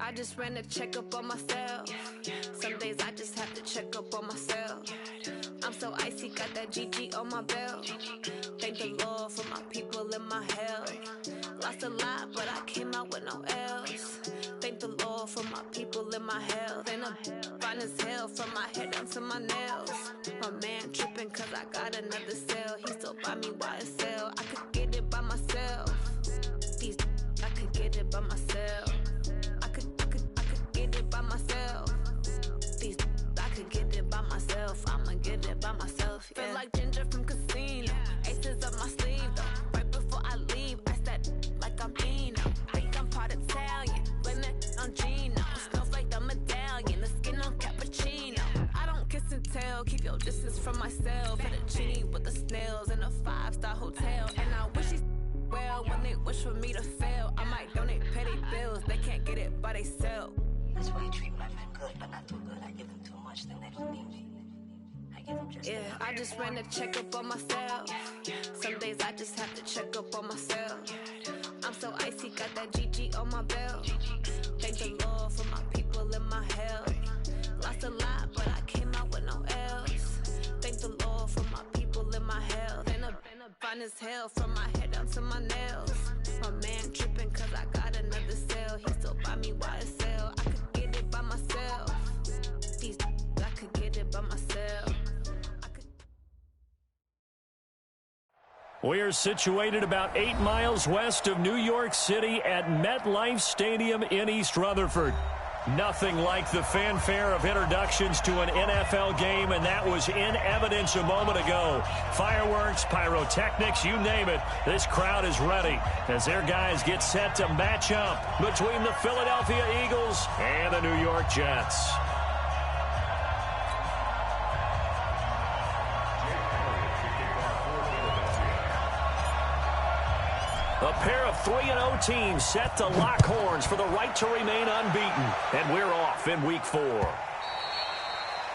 I just ran a checkup on myself. Some days I just have to check up on myself. I'm so icy, got that GG on my belt. Thank the Lord for my people and my health. Lost a lot, but I came out with no L's. Thank the Lord for my people and my health. And I'm fine as hell from my head down to my nails. My man tripping cause I got another cell. He still buy me YSL. I could get it by myself. These I could get it by myself. I could get it by myself. These I could get it by myself. I'ma get it by myself. Yeah. Feel like Ginger from Casino. Aces up my sleeve though. Right before I leave, I said like I'm Dino. Think I'm part Italian. Blame it on Gino. Snowflake the medallion. The skin on cappuccino. I don't kiss and tell. Keep your distance from myself. Hit a genie with the snails in a 5-star hotel. And I wish he's well when they wish for me to fail. I might donate petty bills. They can't get it by themselves. That's why you treat my men good, but not too good. I give them too much, then they don't need me. I give them just enough. I just ran a checkup on myself. Some days I just have to check up on myself. I'm so icy, got that GG on my belt. Thank the Lord for my people and my health. Lost a lot, but I came out with no L's. Thank the Lord for my people and my health. And I'm fine as hell from my head down to my nails. My man tripping cause I got another cell. He still buy me YSL. I could get it by myself. These I could get it by myself. We are situated about 8 miles west of New York City at MetLife Stadium in East Rutherford. Nothing like the fanfare of introductions to an NFL game, and that was in evidence a moment ago. Fireworks, pyrotechnics, you name it. This crowd is ready as their guys get set to match up between the Philadelphia Eagles and the New York Jets. A pair of 3-0 teams set to lock horns for the right to remain unbeaten. And we're off in week 4.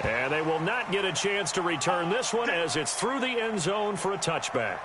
And they will not get a chance to return this one as it's through the end zone for a touchback.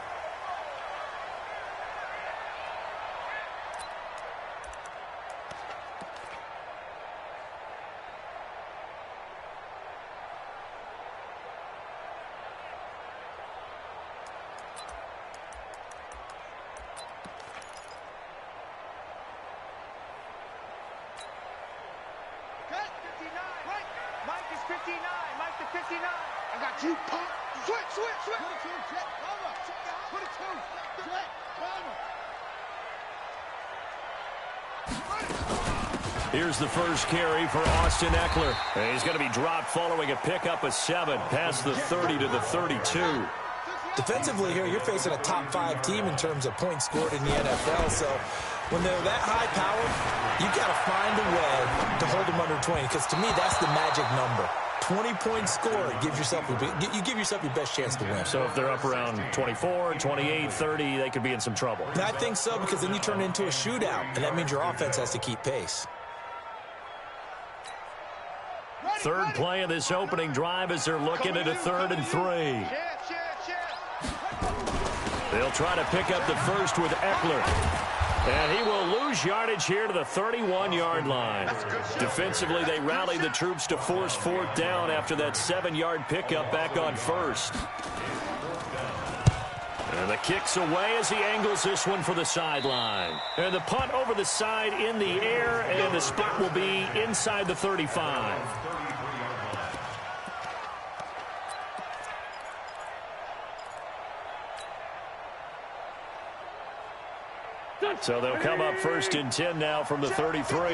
Here's the first carry for Austin Ekeler. And he's going to be dropped following a pickup of 7 past the 30 to the 32. Defensively here, you're facing a top 5 team in terms of points scored in the NFL. So when they're that high powered, you got to find a way to hold them under 20. Because to me, that's the magic number. 20-point score, you give yourself your best chance to win. So if they're up around 24, 28, 30, they could be in some trouble. And I think so, because then you turn it into a shootout, and that means your offense has to keep pace. Third play of this opening drive as they're looking at a 3rd and 3. They'll try to pick up the first with Ekeler. And he will lose yardage here to the 31-yard line. Defensively, they rallied the troops to force 4th down after that 7-yard pickup back on 1st. And the kick's away as he angles this one for the sideline. And the punt over the side in the air, and the spot will be inside the 35. So they'll come up 1st and 10 now from the 33.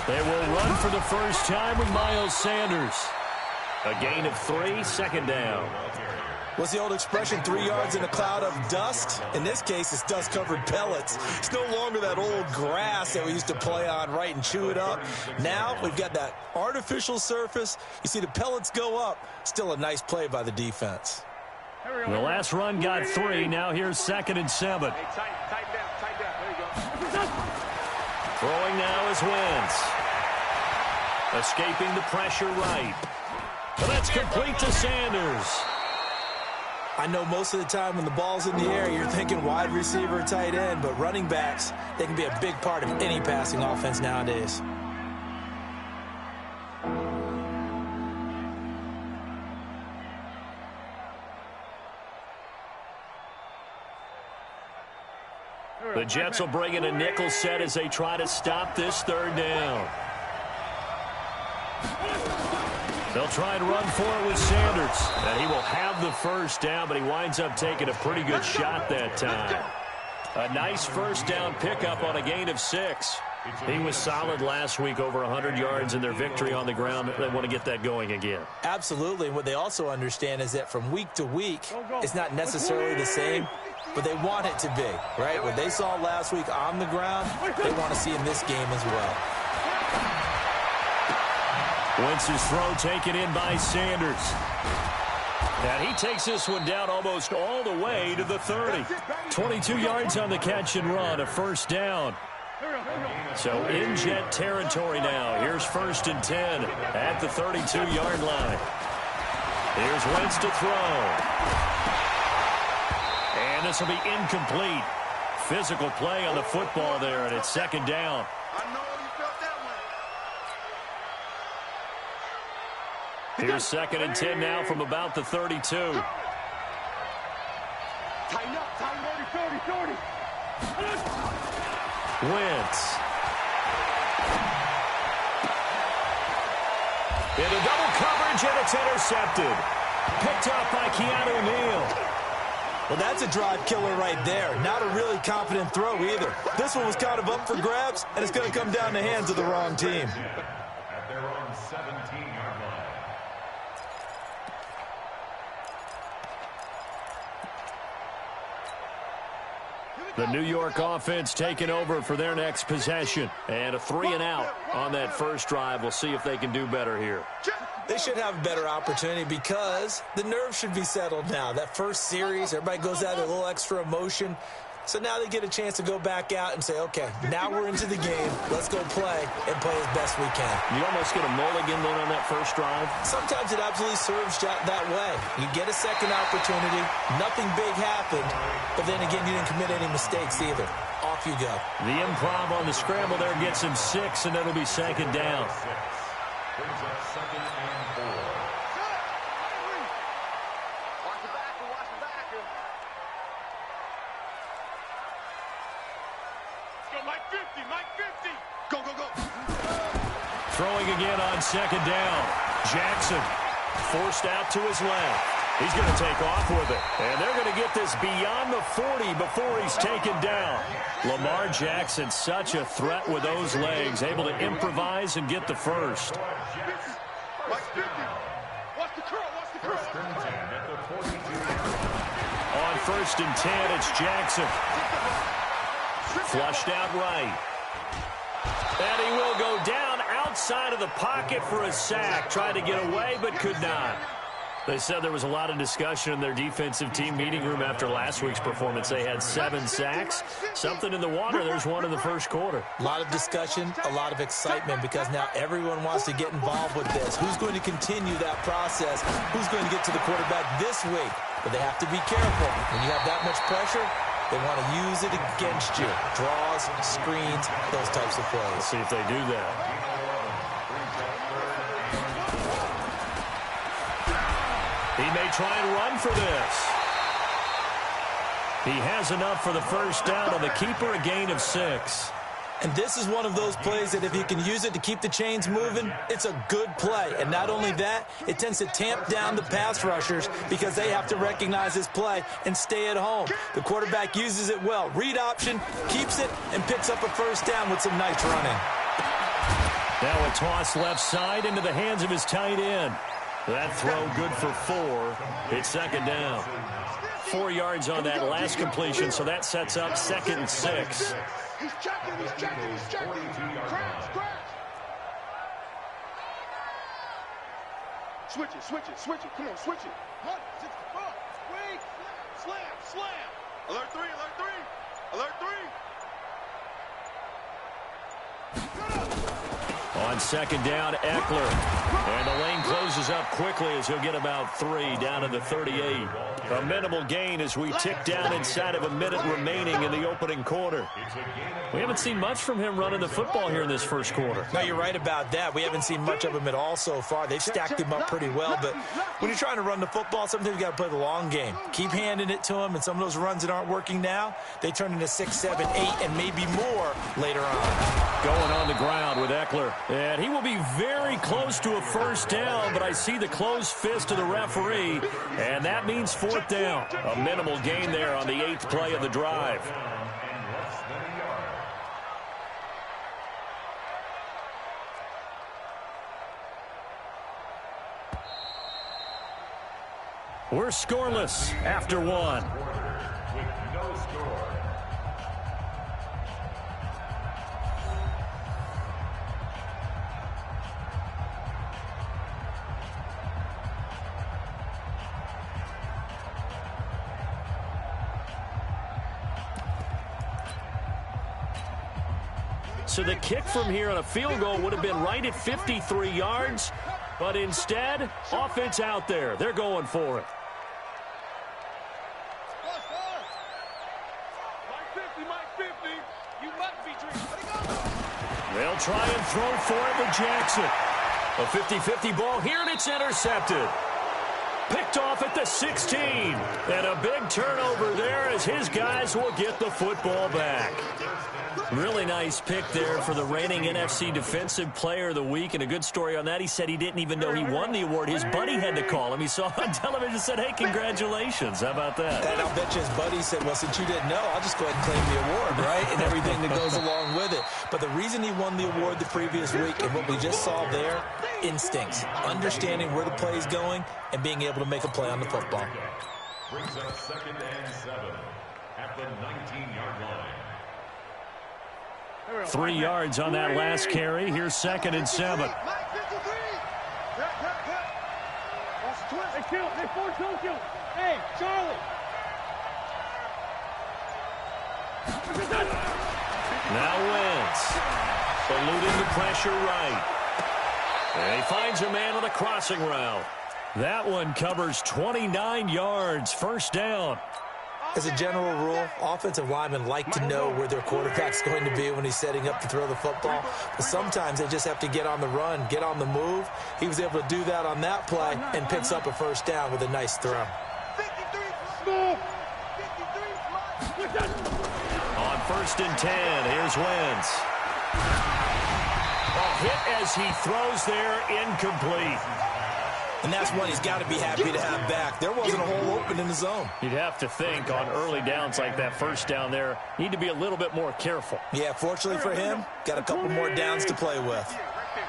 They will run for the first time with Miles Sanders. A gain of 3, 2nd down. What's the old expression, 3 yards in a cloud of dust? In this case, it's dust-covered pellets. It's no longer that old grass that we used to play on, right, and chew it up. Now we've got that artificial surface. You see the pellets go up. Still a nice play by the defense. The last run got 3. Now here's 2nd and 7. Hey, tight down. There you go. Throwing now is Wentz. Escaping the pressure right. But that's complete to Sanders. I know most of the time when the ball's in the air, you're thinking wide receiver or tight end, but running backs, they can be a big part of any passing offense nowadays. The Jets will bring in a nickel set as they try to stop this third down. They'll try and run for it with Sanders. And he will have the first down, but he winds up taking a pretty good shot that time. A nice first down pickup on a gain of 6. He was solid last week, over 100 yards in their victory on the ground. They want to get that going again. Absolutely. What they also understand is that from week to week, it's not necessarily the same, but they want it to be, right? What they saw last week on the ground, they want to see in this game as well. Wentz's throw taken in by Sanders. And he takes this one down almost all the way to the 30. 22 yards on the catch and run, a first down. So in Jet territory now. Here's 1st and 10 at the 32-yard line. Here's Wentz to throw. And this will be incomplete. Physical play on the football there, and it's 2nd down. Here's 2nd and 10 now from about the 32. Tighten up, tighten 30. Wentz. Into double coverage, and it's intercepted. Picked up by Keanu Neal. Well, that's a drive killer right there. Not a really confident throw either. This one was kind of up for grabs, and it's going to come down the hands of the wrong team. At their own 17-yard line. The New York offense taking over for their next possession. And a 3-and-out on that first drive. We'll see if they can do better here. They should have a better opportunity because the nerves should be settled now. That first series, everybody goes out with a little extra emotion. So now they get a chance to go back out and say, okay, now we're into the game. Let's go play and play as best we can. You almost get a mulligan then on that first drive? Sometimes it absolutely serves that way. You get a second opportunity. Nothing big happened. But then again, you didn't commit any mistakes either. Off you go. The improv on the scramble there gets him 6, and it'll be 2nd down. Brings up 2nd and 4. Watch the back. Go, Mike 50. Go. Throwing again on 2nd down. Jackson forced out to his left. He's going to take off with it. And they're going to get this beyond the 40 before he's taken down. Lamar Jackson, such a threat with those legs, able to improvise and get the first. Mike 50. Watch the curl. On 1st and 10, it's Jackson. Flushed out right. And he will go down outside of the pocket for a sack. Tried to get away, but could not. They said there was a lot of discussion in their defensive team meeting room after last week's performance. They had 7 sacks. Something in the water. There's one in the first quarter. A lot of discussion, a lot of excitement, because now everyone wants to get involved with this. Who's going to continue that process? Who's going to get to the quarterback this week? But they have to be careful. When you have that much pressure, they want to use it against you. Draws, screens, those types of plays. Let's see if they do that. He may try and run for this. He has enough for the first down on the keeper, a gain of 6. And this is one of those plays that if you can use it to keep the chains moving, it's a good play. And not only that, it tends to tamp down the pass rushers because they have to recognize this play and stay at home. The quarterback uses it well. Read option, keeps it, and picks up a first down with some nice running. Now a toss left side into the hands of his tight end. That throw good for 4. It's 2nd down. 4 yards on that last completion, so that sets up 2nd and 6. He's checking. Crash. Switch it. Come on, switch it. Hunt, wait, slam. Alert 3. On second down, Eckler. And the lane closes up quickly as he'll get about 3 down to the 38. A minimal gain as we tick down inside of a minute remaining in the opening quarter. We haven't seen much from him running the football here in this first quarter. No, you're right about that. We haven't seen much of him at all so far. They've stacked him up pretty well, but when you're trying to run the football, sometimes you got to play the long game. Keep handing it to him, and some of those runs that aren't working now, they turn into 6, 7, 8, and maybe more later on. Going on the ground with Eckler. And he will be very close to a first down, but I see the closed fist of the referee, and that means fourth down. A minimal gain there on the 8th play of the drive. We're scoreless after 1. With no score. So the kick from here on a field goal would have been right at 53 yards, but instead, offense out there. They're going for it. They'll try and throw for it with Jackson. A 50-50 ball here, and it's intercepted. Picked off at the 16. And a big turnover there as his guys will get the football back. Really nice pick there for the reigning NFC Defensive Player of the Week. And a good story on that. He said he didn't even know he won the award. His buddy had to call him. He saw on television and said, hey, congratulations. How about that? And I'll bet you his buddy said, well, since you didn't know, I'll just go ahead and claim the award, right? And everything that goes along with it. But the reason he won the award the previous week and what we just saw there, instincts, understanding where the play is going and being able to make a play on the football. Brings up 2nd and 7 at the 19-yard line. 3 yards on that last carry. Here's 2nd and 7. Hey, Charlie. Now Wentz, eluding the pressure right. And he finds a man on a crossing route. That one covers 29 yards, first down. As a general rule, offensive linemen like to know where their quarterback's going to be when he's setting up to throw the football. But sometimes they just have to get on the run, get on the move. He was able to do that on that play and picks up a first down with a nice throw. On 1st and 10, here's Wentz. A hit as he throws there, incomplete. And that's one he's got to be happy to have back. There wasn't a hole open in the zone. You'd have to think on early downs like that first down there, need to be a little bit more careful. Yeah, fortunately for him, got a couple more downs to play with.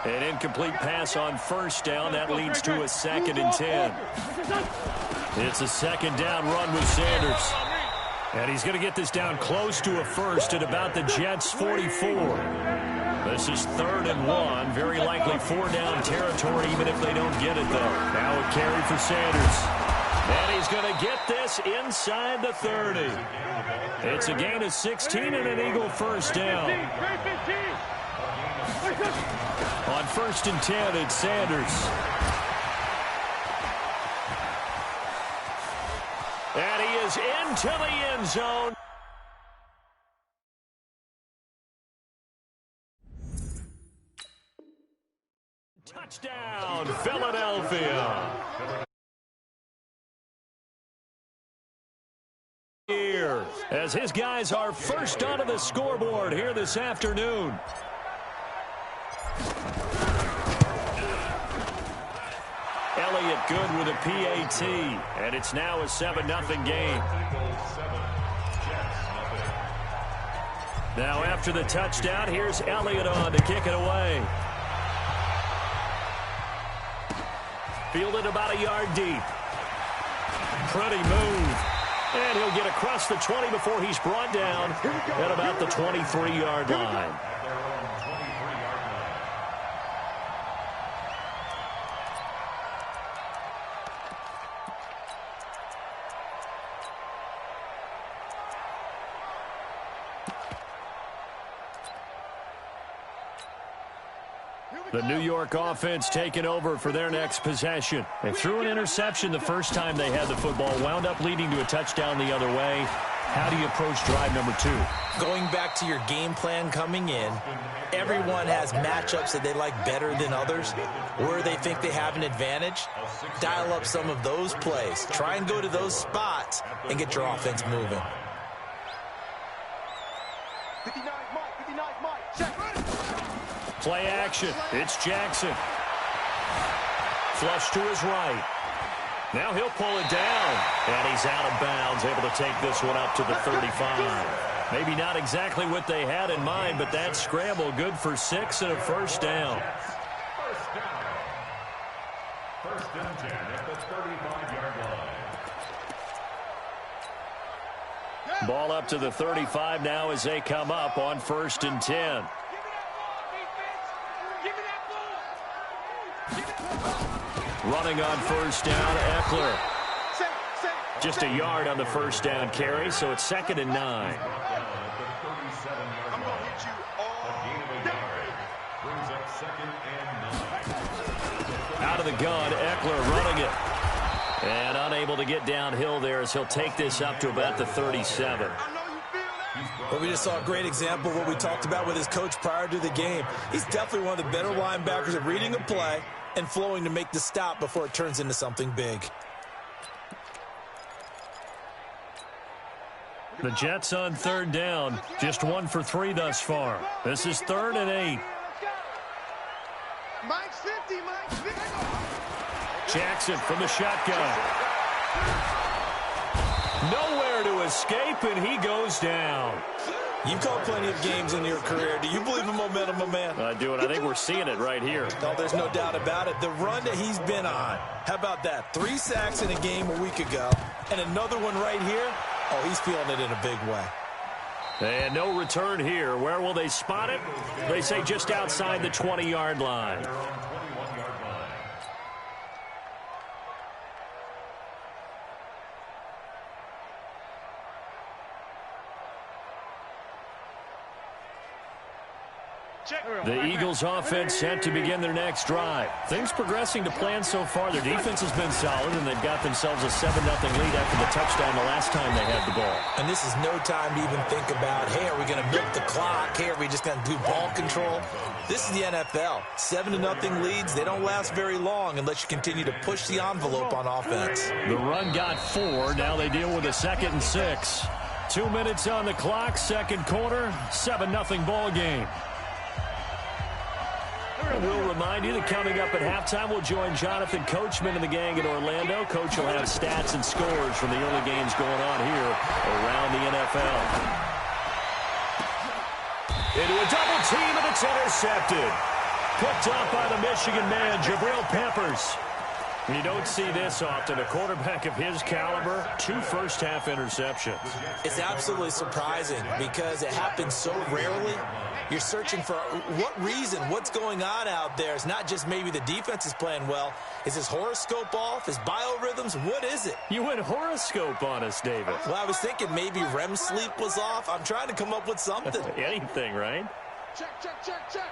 An incomplete pass on first down. That leads to a 2nd and 10. It's a 2nd down run with Sanders. And he's going to get this down close to a first at about the Jets' 44. This is 3rd and 1. Very likely 4-down territory, even if they don't get it, though. Now a carry for Sanders. And he's going to get this inside the 30. It's a gain of 16 and an Eagle first down. On 1st and 10, it's Sanders. And he is into the end zone. Touchdown, Philadelphia. Here, as his guys are first onto the scoreboard here this afternoon. Elliott good with a PAT, and it's now a 7-0 game. Now after the touchdown, here's Elliott on to kick it away. Fielded about a yard deep. Pretty move. And he'll get across the 20 before he's brought down at about the 23-yard line. The New York offense taking over for their next possession. They threw an interception the first time they had the football, wound up leading to a touchdown the other way. How do you approach drive number 2? Going back to your game plan coming in, everyone has matchups that they like better than others, where they think they have an advantage. Dial up some of those plays. Try and go to those spots and get your offense moving. 59 Mike, check. Play action. It's Jackson. Flush to his right. Now he'll pull it down. And he's out of bounds, able to take this one up to the 35. Maybe not exactly what they had in mind, but that scramble good for 6 and a first down. First and 10 at the 35-yard line. Ball up to the 35 now as they come up on 1st and 10. Running on 1st down, Eckler. Just a yard on the 1st down carry, so it's 2nd and 9. I'm going to hit you all day. Brings up 2nd and 9. Out of the gun, Eckler running it. And unable to get downhill there as he'll take this up to about the 37. Well, we just saw a great example of what we talked about with his coach prior to the game. He's definitely one of the better linebackers at reading a play and flowing to make the stop before it turns into something big. The Jets on 3rd down, just 1 for 3 thus far. This is 3rd and 8. Mike's 50, Mike's 50. Jackson from the shotgun. Nowhere to escape, and he goes down. You've called plenty of games in your career. Do you believe in momentum, my man? I do, and I think we're seeing it right here. Oh, there's no doubt about it. The run that he's been on. How about that? 3 sacks in a game a week ago, and another one right here. Oh, he's feeling it in a big way. And no return here. Where will they spot it? They say just outside the 20-yard line. The Eagles offense set to begin their next drive. Things progressing to plan so far. Their defense has been solid, and they've got themselves a 7-0 lead after the touchdown the last time they had the ball. And this is no time to even think about, hey, are we going to milk the clock? Hey, are we just going to do ball control? This is the NFL. 7-0 leads, they don't last very long unless you continue to push the envelope on offense. The run got 4. Now they deal with a 2nd and 6. 2 minutes on the clock, 2nd quarter, 7-0 ball game. We'll remind you that coming up at halftime, we'll join Jonathan Coachman and the gang in Orlando. Coach will have stats and scores from the early games going on here around the NFL. Into a double team, and it's intercepted. Picked off by the Michigan man, Jabril Peppers. You don't see this often. A quarterback of his caliber, 2 first-half interceptions. It's absolutely surprising because it happens so rarely. You're searching for what reason, what's going on out there. It's not just maybe the defense is playing well. Is his horoscope off? His biorhythms? What is it? You went horoscope on us, David. Well, I was thinking maybe REM sleep was off. I'm trying to come up with something. Anything, right? Check, check, check, check.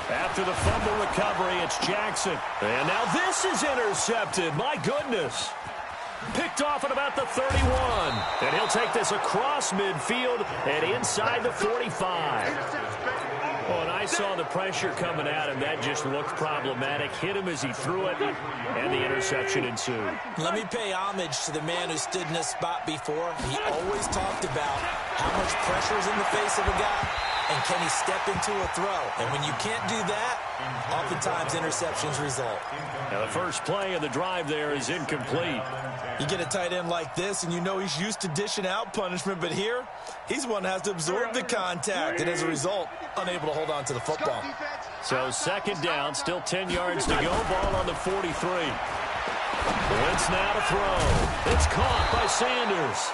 After the fumble recovery, it's Jackson. And now this is intercepted. My goodness. Picked off at about the 31. And he'll take this across midfield and inside the 45. Oh, and I saw the pressure coming at him. That just looked problematic. Hit him as he threw it, and the interception ensued. Let me pay homage to the man who stood in this spot before. He always talked about how much pressure is in the face of a guy, and can he step into a throw? And when you can't do that, oftentimes interceptions result. Now the first play of the drive there is incomplete. You get a tight end like this, and you know he's used to dishing out punishment, but here, he's one that has to absorb the contact, and as a result, unable to hold on to the football. So 2nd down, still 10 yards to go. Ball on the 43. Wentz now to throw. It's caught by Sanders.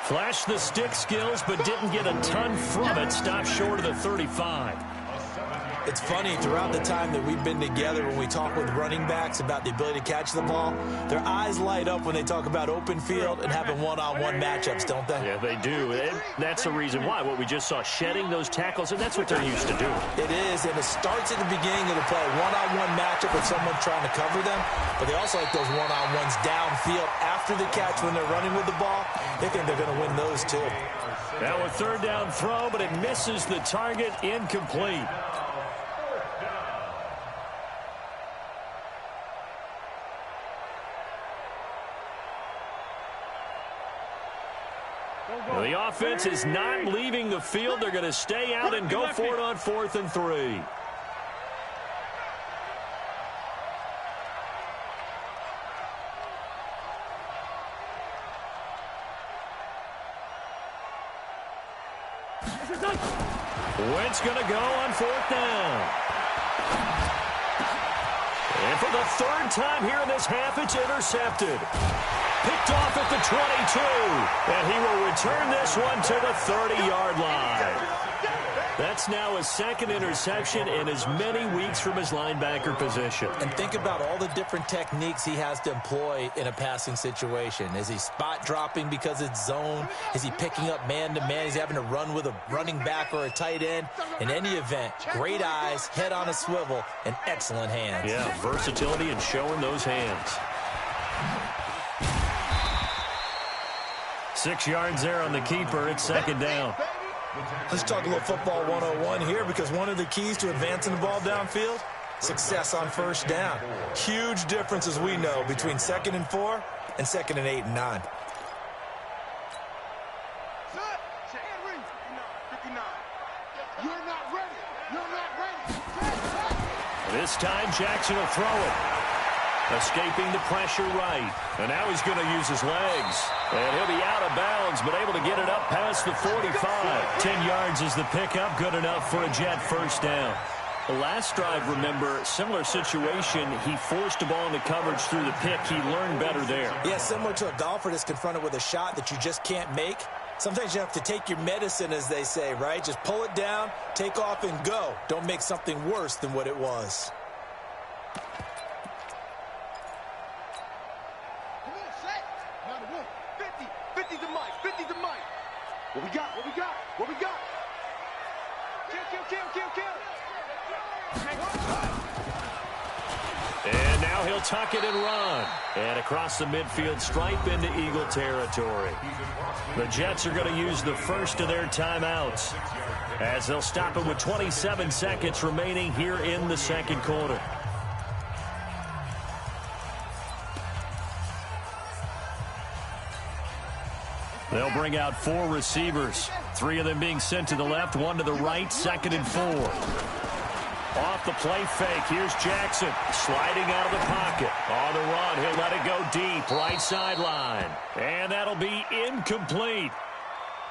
Flashed the stick skills, but didn't get a ton from it. Stopped short of the 35. It's funny, throughout the time that we've been together, when we talk with running backs about the ability to catch the ball, their eyes light up when they talk about open field and having one-on-one matchups, don't they? Yeah, they do. And that's the reason why. What we just saw, shedding those tackles, and that's what they're used to doing. It is, and it starts at the beginning of the play. One-on-one matchup with someone trying to cover them, but they also like those one-on-ones downfield after the catch when they're running with the ball. They think they're going to win those too. Now a third down throw, but it misses the target, incomplete. Well, the offense is not leaving the field. They're going to stay out and go for it on 4th and 3. Wentz going to go on 4th down. And for the third time here in this half, it's intercepted. Picked off at the 22. And he will return this one to the 30-yard line. That's now his second interception in as many weeks from his linebacker position. And think about all the different techniques he has to employ in a passing situation. Is he spot dropping because it's zone? Is he picking up man-to-man? He's having to run with a running back or a tight end. In any event, great eyes, head on a swivel, and excellent hands. Yeah, versatility and showing those hands. 6 yards there on the keeper. It's second down. Let's talk a little football 101 here, because one of the keys to advancing the ball downfield, success on first down. Huge difference, as we know, between 2nd and 4 and 2nd and 8 and 9. You're not ready. You're not ready. This time Jackson will throw it. Escaping the pressure right. And now he's going to use his legs. And he'll be out of bounds, but able to get it up past the 45. 10 yards is the pickup. Good enough for a Jet first down. The last drive, remember, similar situation. He forced the ball into coverage through the pick. He learned better there. Yeah, similar to a golfer that's confronted with a shot that you just can't make. Sometimes you have to take your medicine, as they say, right? Just pull it down, take off, and go. Don't make something worse than what it was. What we got? What we got? What we got? Kill. And now he'll tuck it and run. And across the midfield stripe into Eagle territory. The Jets are going to use the first of their timeouts, as they'll stop it with 27 seconds remaining here in the second quarter. They'll bring out 4 receivers, 3 of them being sent to the left, 1 to the right, 2nd and 4. Off the play fake, here's Jackson, sliding out of the pocket. On the run, he'll let it go deep, right sideline. And that'll be incomplete.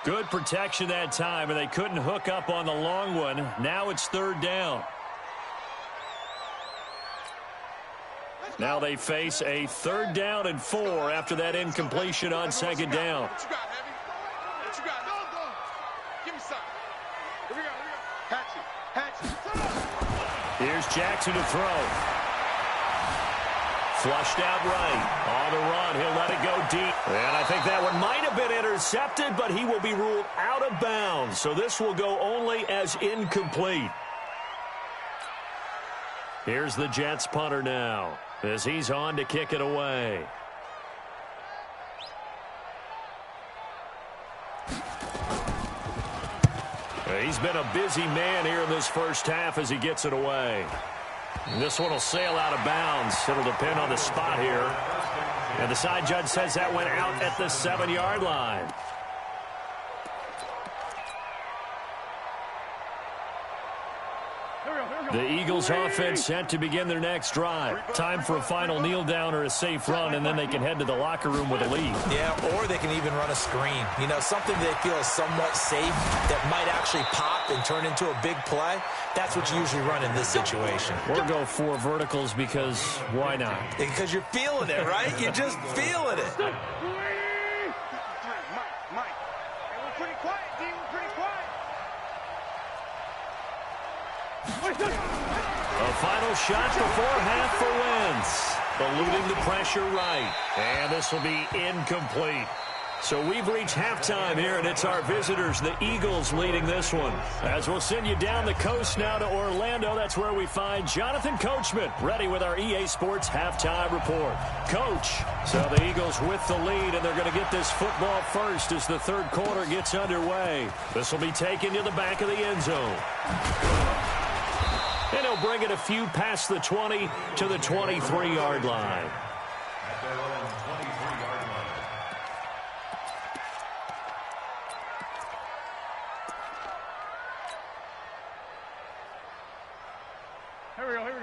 Good protection that time, and they couldn't hook up on the long one. Now it's 3rd down. Now they face a 3rd down and 4 after that incompletion on 2nd down. What you got, Heavy? What you got? Go. Give me some. Here we go. Hatchet. Here's Jackson to throw. Flushed out right. On the run, he'll let it go deep. And I think that one might have been intercepted, but he will be ruled out of bounds. So this will go only as incomplete. Here's the Jets punter now, as he's on to kick it away. He's been a busy man here in this first half as he gets it away. And this one will sail out of bounds. It'll depend on the spot here. And the side judge says that went out at the 7-yard line. The Eagles offense set to begin their next drive. Time for a final kneel down or a safe run, and then they can head to the locker room with a lead. Yeah, or they can even run a screen. You know, something they feel is somewhat safe that might actually pop and turn into a big play. That's what you usually run in this situation. Or go 4 verticals, because why not? Because you're feeling it, right? You're just feeling it. Mike. Hey, we're pretty quiet, D. We're pretty quiet. A final shot before half for Wentz. Eluding the pressure right. And this will be incomplete. So we've reached halftime here, and it's our visitors, the Eagles, leading this one. As we'll send you down the coast now to Orlando, that's where we find Jonathan Coachman, ready with our EA Sports halftime report. Coach, so the Eagles with the lead, and they're going to get this football first as the third quarter gets underway. This will be taken to the back of the end zone. And he'll bring it a few past the 20 to the 23-yard line.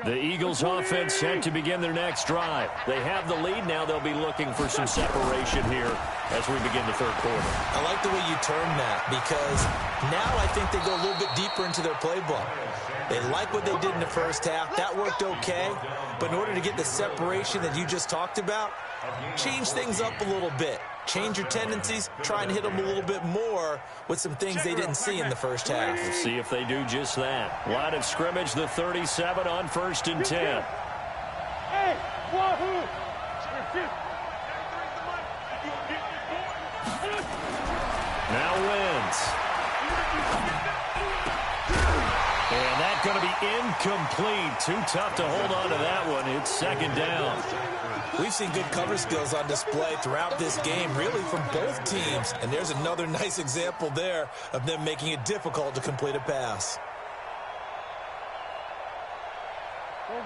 The Eagles offense set to begin their next drive. They have the lead. Now they'll be looking for some separation here as we begin the third quarter. I like the way you turned that, because now I think they go a little bit deeper into their playbook. They like what they did in the first half. That worked okay. But in order to get the separation that you just talked about, change things up a little bit. Change your tendencies, try and hit them a little bit more with some things they didn't see in the first half. We'll see if they do just that. Line of scrimmage, the 37 on 1st and 10. Hey, wahoo! Now Wentz. And that's going to be incomplete. Too tough to hold on to that one. It's second down. We've seen good cover skills on display throughout this game, really from both teams. And there's another nice example there of them making it difficult to complete a pass.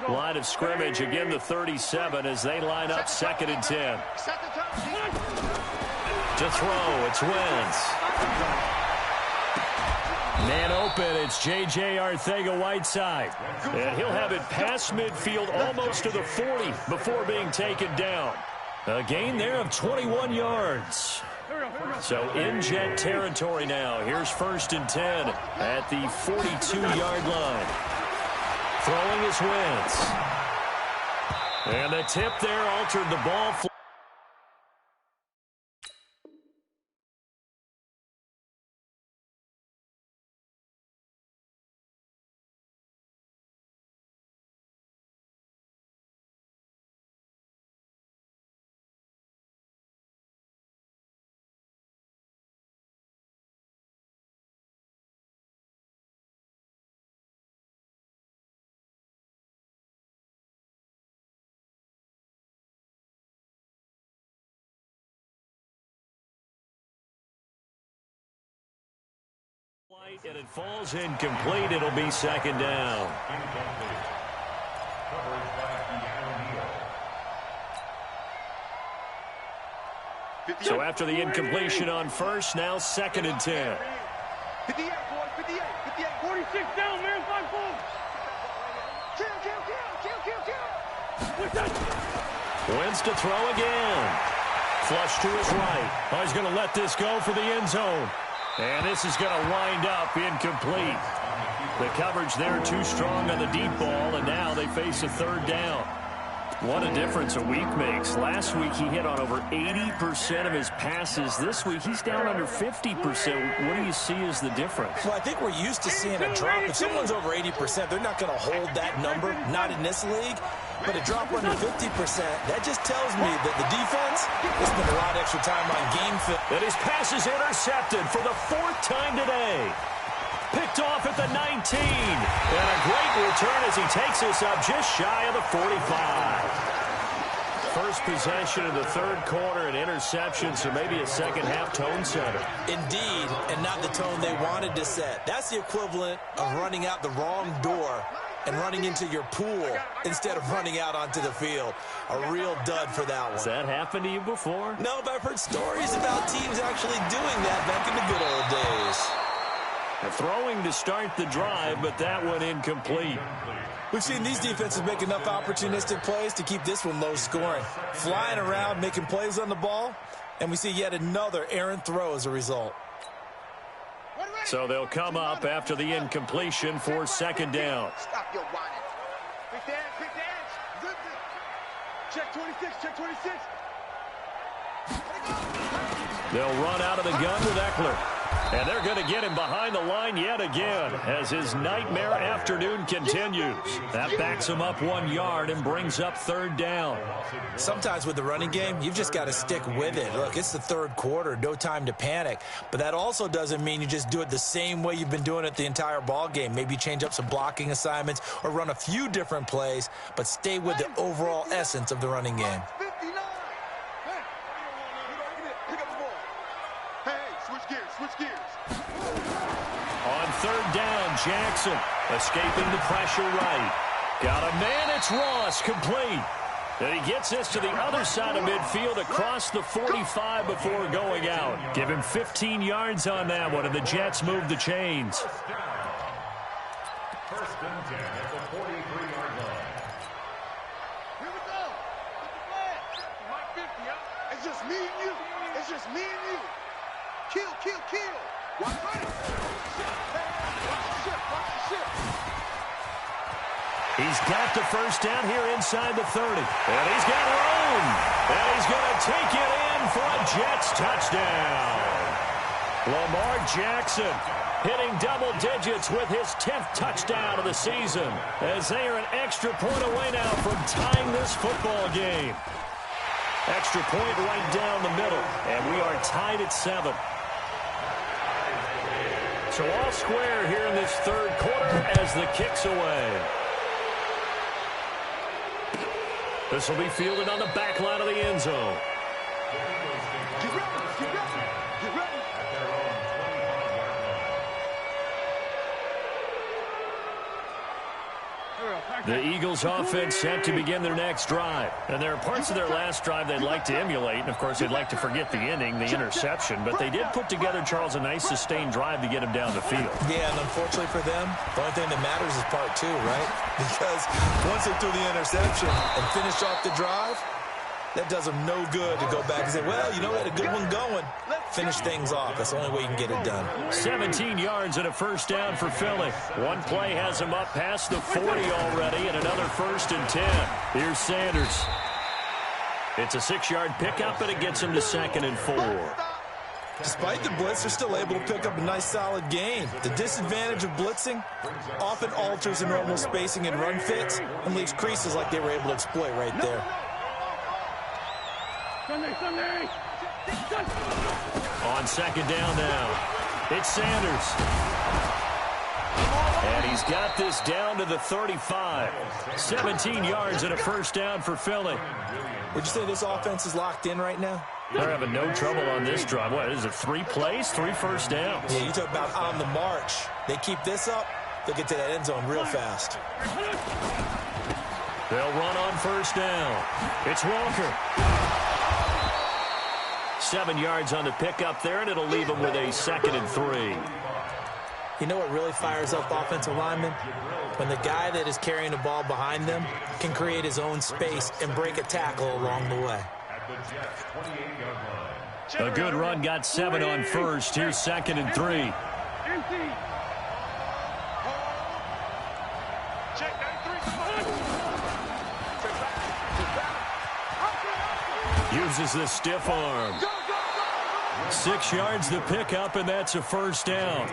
Line of scrimmage, again the 37 as they line up 2nd and 10. To throw, it's Wentz. Man open, it's J.J. Arcega-Whiteside. And he'll have it past midfield almost to the 40 before being taken down. A gain there of 21 yards. So in Jet territory now. Here's 1st and 10 at the 42-yard line. Throwing is Wentz. And the tip there altered the ball. And it falls incomplete. It'll be 2nd down. So after the incompletion on 1st, now 2nd and 10. 58, boy, 58, 58. 46 down, man, 5 balls. Kill. Wentz to throw again. Flush to his right. Oh, he's going to let this go for the end zone. And this is going to wind up incomplete. The coverage there too strong on the deep ball, and now they face a 3rd down. What a difference a week makes. Last week he hit on over 80% of his passes. This week he's down under 50%. What do you see as the difference? Well, I think we're used to seeing a drop. If someone's over 80%, they're not going to hold that number, not in this league. But a drop under 50%, that just tells me that the defense has spent a lot of extra time on game film. And his pass is intercepted for the 4th time today. Picked off at the 19. And a great return as he takes this up just shy of the 45. First possession of the 3rd quarter, an interception, so maybe a second-half tone setter. Indeed, and not the tone they wanted to set. That's the equivalent of running out the wrong door and running into your pool instead of running out onto the field. A real dud for that one. Has that happened to you before? No, but I've heard stories about teams actually doing that back in the good old days. Throwing to start the drive, but that one incomplete. We've seen these defenses make enough opportunistic plays to keep this one low scoring. Flying around, making plays on the ball, and we see yet another errant throw as a result. So they'll come up after the incompletion for 2nd down. Stop your whining. Quick dance. Good. Check 26, check 26. They'll run out of the gun with Eckler. And they're going to get him behind the line yet again as his nightmare afternoon continues. That backs him up 1 yard and brings up third down. Sometimes with the running game, you've just got to stick with it. Look, it's the third quarter, no time to panic. But that also doesn't mean you just do it the same way you've been doing it the entire ball game. Maybe change up some blocking assignments or run a few different plays, but stay with the overall essence of the running game. Switch gears. On third down, Jackson escaping the pressure right. Got a man, it's Ross, complete. And he gets this to the other side of midfield across the 45 before going out. Give him 15 yards on that one, and the Jets move the chains. First and 10 at the 43-yard line. Here we go. My 50, huh? It's just me and you. It's just me and you. Kill. Watch right. Watch the ship. He's got the first down here inside the 30. And he's got room. And he's going to take it in for a Jets touchdown. Lamar Jackson hitting double digits with his 10th touchdown of the season as they are an extra point away now from tying this football game. Extra point right down the middle, and we are tied at 7. So all square here in this third quarter as the kick's away. This will be fielded on the back line of the end zone. Get ready. The Eagles offense set to begin their next drive. And there are parts of their last drive they'd like to emulate. And, of course, they'd like to forget the ending, the interception. But they did put together, Charles, a nice sustained drive to get him down the field. Yeah, and unfortunately for them, the only thing that matters is part 2, right? Because once they threw the interception and finished off the drive, that does them no good to go back and say, well, you know, we had a good one going. Finish things off. That's the only way you can get it done. 17 yards and a first down for Philly. One play has him up past the 40 already, and another 1st and 10. Here's Sanders. It's a 6-yard pickup, and it gets him to 2nd and 4. Despite the blitz, they're still able to pick up a nice, solid gain. The disadvantage of blitzing often alters the normal spacing and run fits and leaves creases like they were able to exploit right there. Sunday. On 2nd down now, it's Sanders. And he's got this down to the 35. 17 yards and a first down for Philly. Would you say this offense is locked in right now? They're having no trouble on this drive. What is it, 3 plays, 3 first downs? Yeah, you talk about on the march. They keep this up, they'll get to that end zone real fast. They'll run on first down. It's Walker. 7 yards on the pickup there, and it'll leave them with a 2nd and 3. You know what really fires up offensive linemen? When the guy that is carrying the ball behind them can create his own space and break a tackle along the way. A good run got 7 on first. Here's 2nd and 3. Uses the stiff arm. 6 yards the pickup, and that's a first down.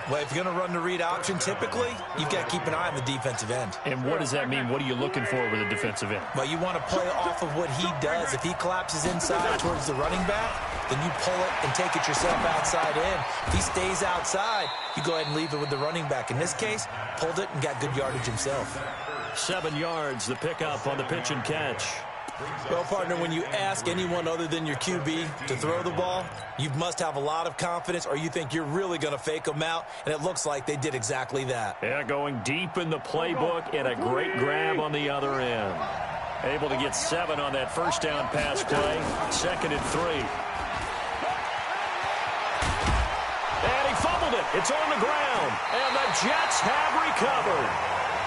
Well, if you're going to run the read option, typically, you've got to keep an eye on the defensive end. And what does that mean? What are you looking for with a defensive end? Well, you want to play off of what he does. If he collapses inside towards the running back, then you pull it and take it yourself outside in. If he stays outside, you go ahead and leave it with the running back. In this case, pulled it and got good yardage himself. 7 yards, the pickup on the pitch and catch. Well, partner, when you ask anyone other than your QB to throw the ball, you must have a lot of confidence, or you think you're really going to fake them out, and it looks like they did exactly that. Yeah, going deep in the playbook and a great grab on the other end. Able to get 7 on that first down pass play. 2nd and 3. And he fumbled it. It's on the ground. And the Jets have recovered.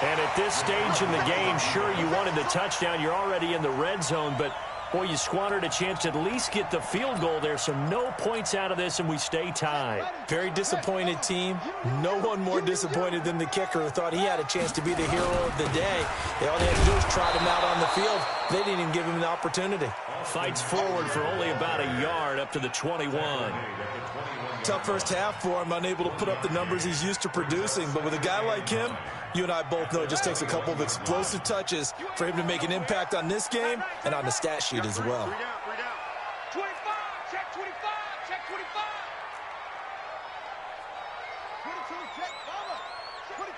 And at this stage in the game, sure, you wanted the touchdown. You're already in the red zone, but, boy, you squandered a chance to at least get the field goal there, so no points out of this, and we stay tied. Very disappointed team. No one more disappointed than the kicker who thought he had a chance to be the hero of the day. All they had to do was trot him out on the field. They didn't even give him the opportunity. fights forward for only about a yard up to the 21. Tough first half for him, unable to put up the numbers he's used to producing. But with a guy like him, you and I both know it just takes a couple of explosive touches for him to make an impact on this game and on the stat sheet as well. 25, check 25, check 25. 22, check bomber. 22,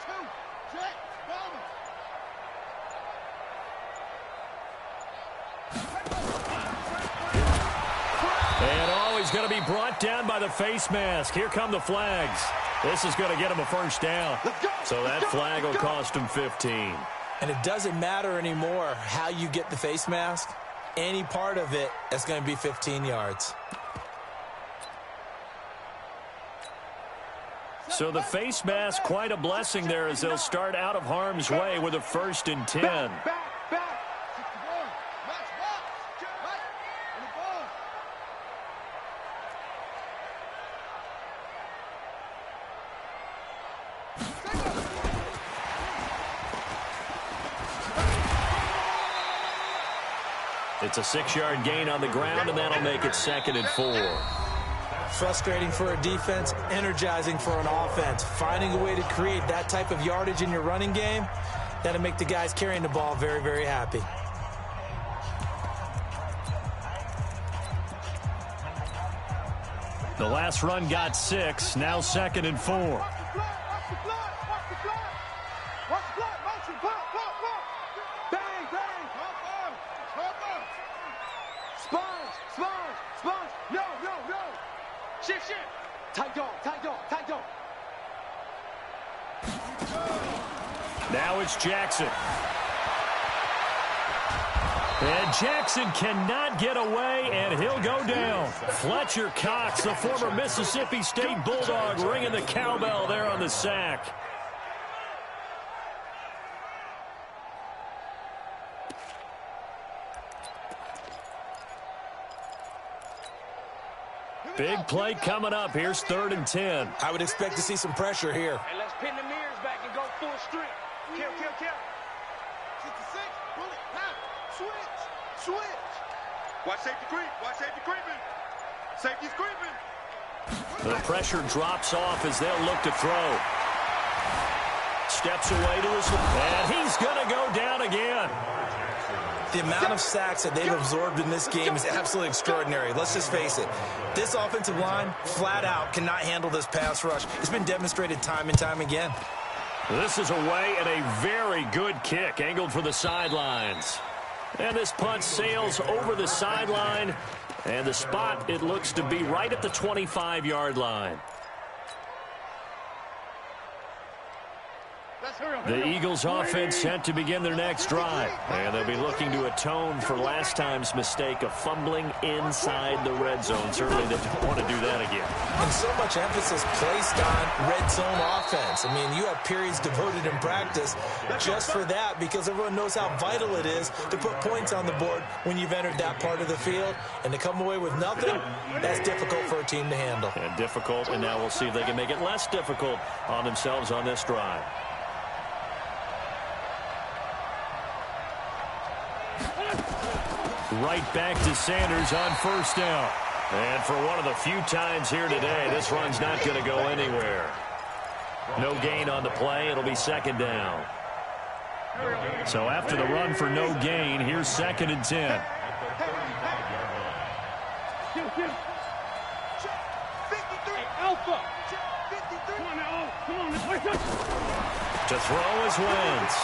check bomber. And always going to be brought down by the face mask. Here come the flags. This is going to get him a first down. So that flag will cost him 15. And it doesn't matter anymore how you get the face mask. Any part of it is going to be 15 yards. So the face mask, quite a blessing there as they'll start out of harm's way with a 1st and 10. Back. 61. Match box. Right. And the ball. It's a 6-yard gain on the ground, and that'll make it 2nd and 4. Frustrating for a defense, energizing for an offense. Finding a way to create that type of yardage in your running game, that'll make the guys carrying the ball very, very happy. The last run got 6, now 2nd and 4. Watch the block. Motion. Block. Bang. Pump. Sponge. No. Shift. Tight dog. Now it's Jackson. And Jackson cannot get away, and he'll go down. Fletcher Cox, the former Mississippi State Bulldog, ringing the cowbell there on the sack. Big play coming up. Here's 3rd and 10. I would expect to see some pressure here. And let's pin the mirrors back and go full strength. Kill. 66, pull it, now, switch. Watch safety creeping. Safety's creeping. The pressure drops off as they'll look to throw. Steps away to his left, and he's going to go down again. The amount of sacks that they've absorbed in this game is absolutely extraordinary. Let's just face it. This offensive line, flat out, cannot handle this pass rush. It's been demonstrated time and time again. This is away and a very good kick, angled for the sidelines. And this punt sails over the sideline, and the spot, it looks to be right at the 25-yard line. The Eagles offense set to begin their next drive, and they'll be looking to atone for last time's mistake of fumbling inside the red zone. Certainly they don't want to do that again. And so much emphasis placed on red zone offense. I mean, you have periods devoted in practice just for that, because everyone knows how vital it is to put points on the board when you've entered that part of the field. And to come away with nothing, that's difficult for a team to handle. And difficult, and now we'll see if they can make it less difficult on themselves on this drive. Right back to Sanders on 1st down. And for one of the few times here today, this run's not going to go anywhere. No gain on the play. It'll be 2nd down. So after the run for no gain, here's 2nd and 10. To throw is Wentz.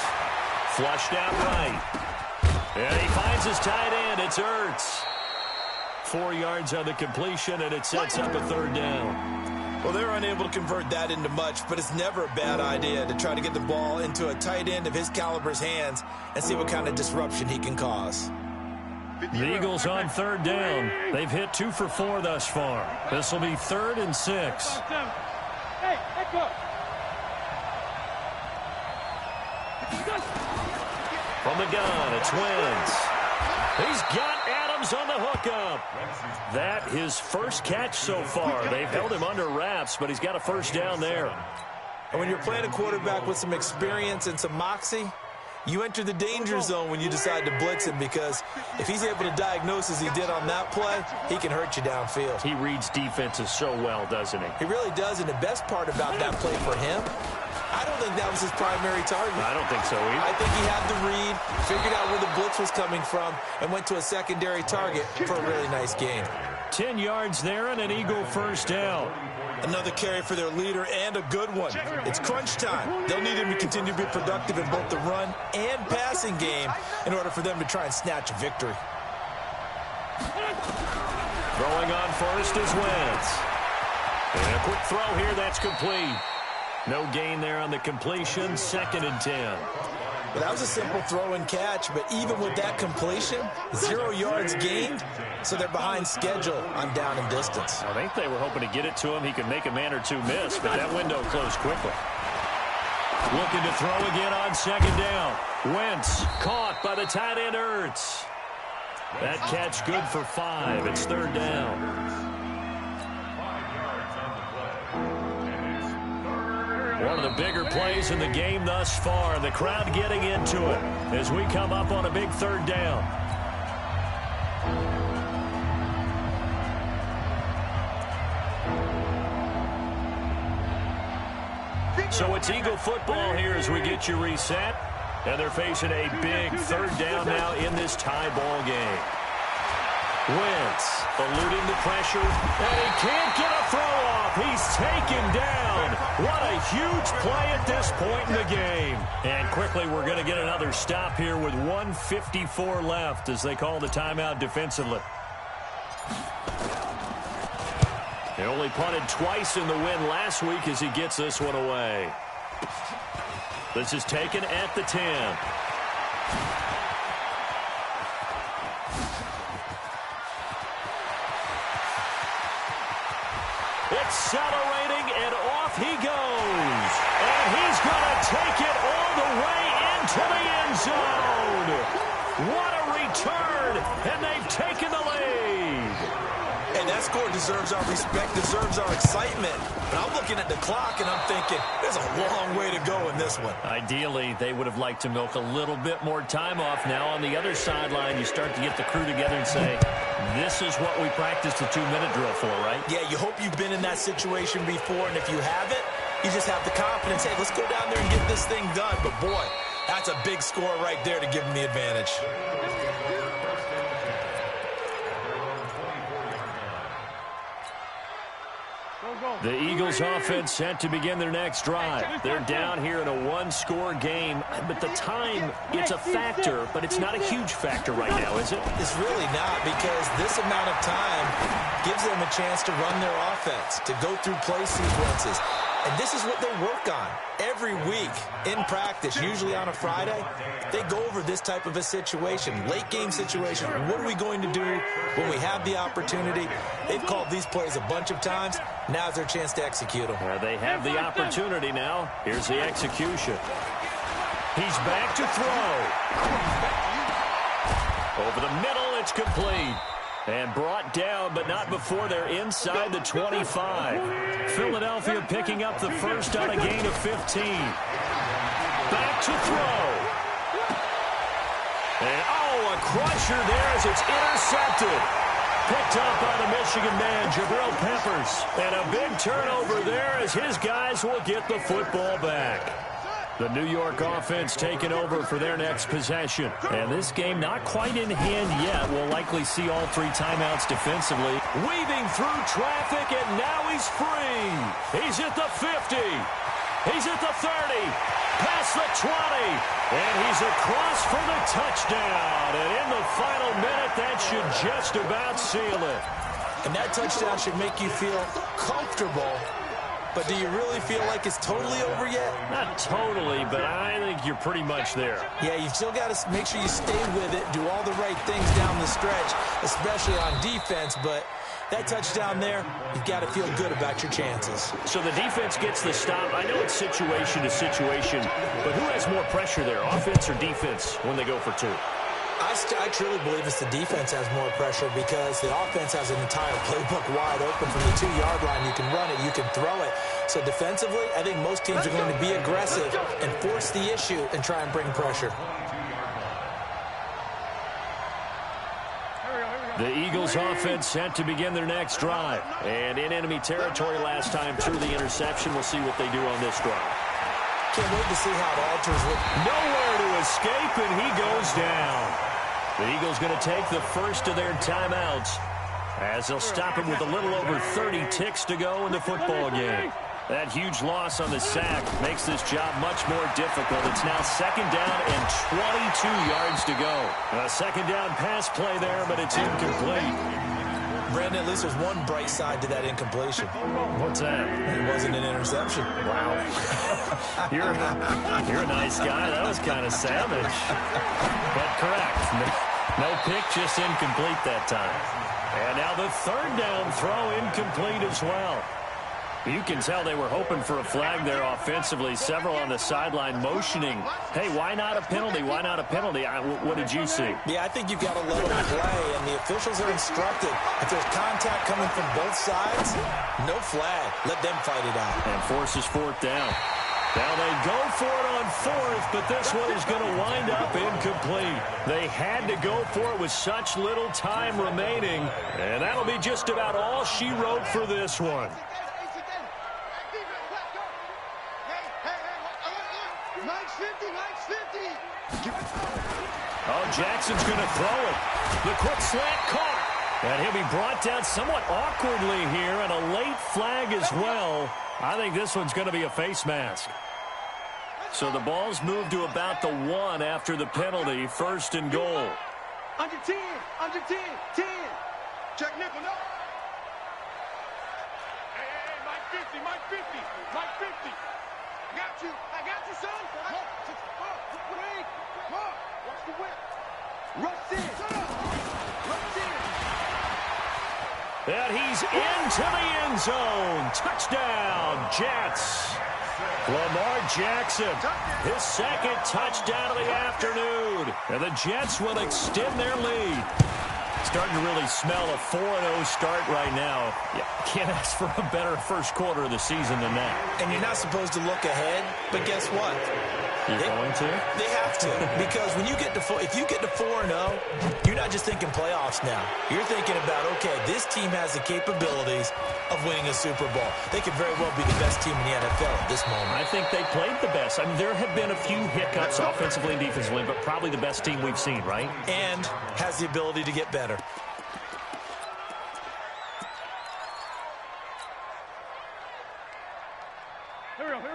Flushed out right. And he finds his tight end. It's Ertz. 4 yards on the completion, and it sets up a 3rd down. Well, they were unable to convert that into much, but it's never a bad idea to try to get the ball into a tight end of his caliber's hands and see what kind of disruption he can cause. The Eagles on 3rd down. They've hit 2 for 4 thus far. This will be 3rd and 6. Hey, echo. From the gun, it's Wentz. He's got Adams on the hookup. That his first catch so far. They've held him under wraps, but he's got a 1st down there. And when you're playing a quarterback with some experience and some moxie, You enter the danger zone when you decide to blitz him, because if he's able to diagnose as he did on that play, he can hurt you downfield. He reads defenses so well, doesn't he? He really does, and the best part about that play for him, I don't think that was his primary target. I don't think so either. I think he had the read, figured out where the blitz was coming from, and went to a secondary target for a really nice gain. 10 yards there and an Eagle first down. Another carry for their leader, and a good one. It's crunch time. They'll need him to continue to be productive in both the run and passing game in order for them to try and snatch a victory. Throwing on first is Wentz. And a quick throw here, that's complete. No gain there on the completion, 2nd and 10. Well, that was a simple throw and catch, but even with that completion, 0 yards gained, so they're behind schedule on down and distance. I think they were hoping to get it to him. He could make a man or two miss, but that window closed quickly. Looking to throw again on 2nd down. Wentz caught by the tight end Ertz. That catch good for 5. It's 3rd down. One of the bigger plays in the game thus far. The crowd getting into it as we come up on a big 3rd down. So it's Eagle football here as we get you reset. And they're facing a big 3rd down now in this tie ball game. Wentz eluding the pressure, and he can't get a throw off. He's taken down. What a huge play at this point in the game. And quickly we're going to get another stop here with 1:54 left as they call the timeout defensively. He only punted twice in the win last week as he gets this one away. This is taken at the 10. Accelerating, and off he goes. And he's going to take it all the way into the end zone. What a return, and they've taken the lead. And that score deserves our respect, deserves our excitement. But I'm looking at the clock, and I'm thinking, there's a long way to go in this one. Ideally, they would have liked to milk a little bit more time off. Now on the other sideline, you start to get the crew together and say, this is what we practiced the 2-minute drill for, right? Yeah, you hope you've been in that situation before, and if you haven't, you just have the confidence, hey, let's go down there and get this thing done. But boy, that's a big score right there to give them the advantage. The Eagles offense set to begin their next drive. They're down here in a 1-score game, but the time, it's a factor, but it's not a huge factor right now, is it? It's really not, because this amount of time gives them a chance to run their offense, to go through play sequences. And this is what they work on every week in practice, usually on a Friday. They go over this type of a situation, late game situation. What are we going to do when we have the opportunity? They've called these plays a bunch of times. Now's their chance to execute them. They have the opportunity now. Here's the execution. He's back to throw. Over the middle, it's complete. And brought down, but not before they're inside the 25. Philadelphia picking up the first on a gain of 15. Back to throw. And, a crusher there as it's intercepted. Picked up by the Michigan man, Jabril Peppers. And a big turnover there as his guys will get the football back. The New York offense taking over for their next possession. And this game not quite in hand yet. We'll likely see all 3 timeouts defensively. Weaving through traffic, and now he's free. He's at the 50. He's at the 30. Past the 20. And he's across for the touchdown. And in the final minute, that should just about seal it. And that touchdown should make you feel comfortable. But do you really feel like it's totally over yet? Not totally, but I think you're pretty much there. Yeah, you've still got to make sure you stay with it, do all the right things down the stretch, especially on defense. But that touchdown there, you've got to feel good about your chances. So the defense gets the stop. I know it's situation to situation, but who has more pressure there, offense or defense, when they go for 2? I truly believe it's the defense has more pressure because the offense has an entire playbook wide open from the 2-yard line. You can run it, you can throw it. So defensively, I think most teams are going to be aggressive and force the issue and try and bring pressure. The Eagles offense set to begin their next drive. And in enemy territory last time through the interception. We'll see what they do on this drive. Can't wait to see how it alters. Nowhere to escape, and he goes down. The Eagles going to take the first of their timeouts as they'll stop him with a little over 30 ticks to go in the football game. That huge loss on the sack makes this job much more difficult. It's now 2nd down and 22 yards to go. A 2nd down pass play there, but it's incomplete. Brandon, at least there's one bright side to that incompletion. What's that? It wasn't an interception. Wow. You're a nice guy. That was kind of savage. But correct. No pick, just incomplete that time. And now the 3rd down throw incomplete as well. You can tell they were hoping for a flag there offensively. Several on the sideline motioning, hey, why not a penalty? Why not a penalty? What did you see? Yeah, I think you've got to let them play, and the officials are instructed. If there's contact coming from both sides, no flag. Let them fight it out. And forces 4th down. Now they go for it on 4th, but this one is going to wind up incomplete. They had to go for it with such little time remaining, and that'll be just about all she wrote for this one. Oh, Jackson's going to throw it. The quick slant caught. And he'll be brought down somewhat awkwardly here, and a late flag as well. I think this one's going to be a face mask. So the ball's moved to about the 1 after the penalty. 1st and goal. Under 10, 10. Check nickel, no. Hey, Mike 50, Mike 50. I got you, son. Wait, watch the whip. Rush in. And he's into the end zone. Touchdown, Jets. Lamar Jackson, his 2nd touchdown of the afternoon. And the Jets will extend their lead. Starting to really smell a 4-0 start right now. Yeah, can't ask for a better first quarter of the season than that. And you're not supposed to look ahead, but guess what? You're going to? They have to, because when you get to if you get to 4-0, you're not just thinking playoffs now. You're thinking about, okay, this team has the capabilities of winning a Super Bowl. They could very well be the best team in the NFL at this moment. I think they played the best. I mean, there have been a few hiccups offensively and defensively, but probably the best team we've seen, right? And has the ability to get better.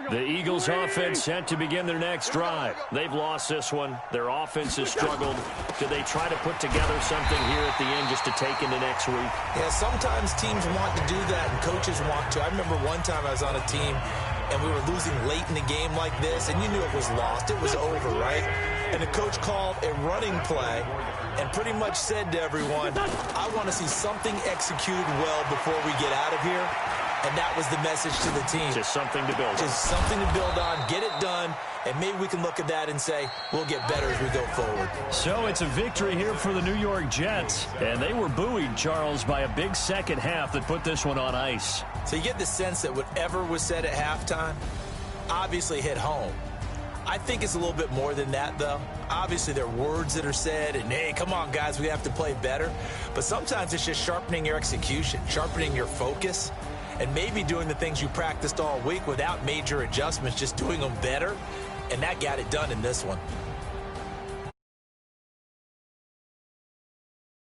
The Eagles offense set to begin their next drive. They've lost this one. Their offense has struggled. Do they try to put together something here at the end just to take into next week? Yeah, sometimes teams want to do that and coaches want to. I remember one time I was on a team and we were losing late in the game like this, and you knew it was lost. It was over, right? And the coach called a running play and pretty much said to everyone, I want to see something executed well before we get out of here. And that was the message to the team. Just something to build on. Just something to build on, get it done, and maybe we can look at that and say, we'll get better as we go forward. So it's a victory here for the New York Jets. And they were buoyed, Charles, by a big second half that put this one on ice. So you get the sense that whatever was said at halftime obviously hit home. I think it's a little bit more than that, though. Obviously, there are words that are said, and, hey, come on, guys, we have to play better. But sometimes it's just sharpening your execution, sharpening your focus, and maybe doing the things you practiced all week without major adjustments, just doing them better, and that got it done in this one.